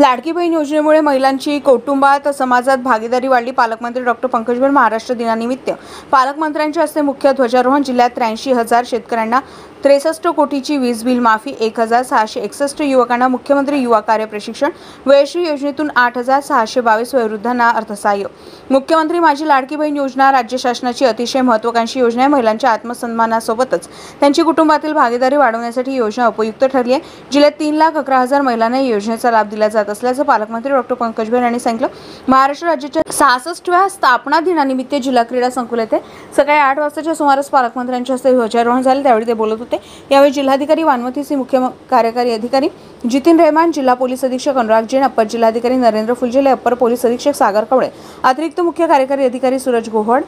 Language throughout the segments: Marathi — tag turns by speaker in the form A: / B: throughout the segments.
A: लाडकी बहीण योजनेमुळे महिलांची कौटुंबात समाजात भागीदारी वाढली। पालकमंत्री डॉ. पंकज भुजबळ महाराष्ट्र दिनानिमित्त पालकमंत्र्यांच्या हस्ते मुख्य ध्वजारोहण। जिल्ह्यात 83,000 शेतकऱ्यांना 63 कोटीची वीज बिल माफी, 1,661 युवकांना मुख्यमंत्री युवा कार्य प्रशिक्षण, वयश्री योजनेतून 8,622 वयोवृद्धांना अर्थसहाय्य। मुख्यमंत्री माझी लाडकी बहीण योजना राज्य शासनाची अतिशय महत्त्वाकांक्षी योजना आहे। महिलांच्या आत्मसन्मानासोबतच त्यांची कुटुंबातील भागीदारी वाढवण्यासाठी ही योजना उपयुक्त ठरली आहे। जिल्ह्यात 3,11,000 महिलांना या योजनेचा लाभ दिला जात असल्याचं पालकमंत्री डॉ. पंकज भुजबळ यांनी सांगितलं। महाराष्ट्र राज्याच्या 66व्या स्थापना दिनानिमित्त जिल्हा क्रीडा संकुल येथे सकाळी 8 वाजताच्या सुमारास पालकमंत्र्यांच्या हस्ते ध्वजारोहण झाले। त्यावेळी ते बोलत होते। यावेळी जिल्हाधिकारी वानवती सी, मुख्य कार्यकारी अधिकारी जितिन रहमान, जिल्हा पोलीस अधीक्षक अनुराग जैन, अप्पर जिल्हाधिकारी नरेंद्र फुलझेले, अप्पर पोलीस अधीक्षक सागर कवळे, अतिरिक्त मुख्य कार्यकारी अधिकारी सूरज गोहड,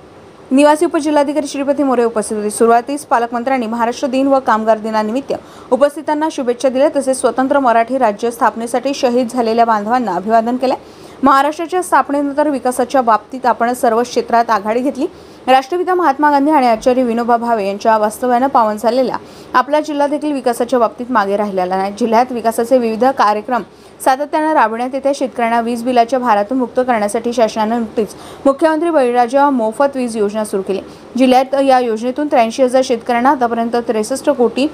A: निवासी उपजिल्हाधिकारी श्रीपती मोरे उपस्थित होते। सुरुवातीस पालकमंत्र्यांनी महाराष्ट्र दिन व कामगार दिनानिमित्त उपस्थितांना शुभेच्छा दिल्या। तसेच स्वतंत्र मराठी राज्य स्थापनेसाठी शहीद झालेल्या बांधवांना अभिवादन केले। महाराष्ट्राच्या स्थापनेनंतर विकासाच्या बाबतीत आपण सर्व क्षेत्रात आघाडी घेतली। राष्ट्रपिता महात्मा गांधी आणि आचार्य विनोबा भावे यांच्या वास्तव्याने पावन झालेला आपला जिल्हा देखील विकासाच्या बाबतीत मागे राहिलेला नाही। जिल्ह्यात विकासाचे विविध कार्यक्रम सातत्याने राबवण्यात येते। शेतकऱ्यांना वीज बिलाच्या भारातून मुक्त करण्यासाठी शासनाने नुकतीच मुख्यमंत्री बळीराजा मोफत वीज योजना सुरू केली। जिल्ह्यात या योजनेतून 83,000 शेतकऱ्यांना आतापर्यंत 63 कोटी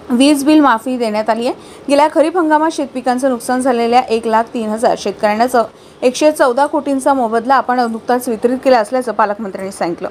A: वीज बिल माफी देण्यात आली आहे। गेल्या खरीप हंगामात शेतपिकांचं नुकसान झालेल्या 1,03,000 शेतकऱ्यांना 114 कोटींचा मोबदला आपण नुकताच वितरित केला असल्याचं पालकमंत्र्यांनी सांगितलं।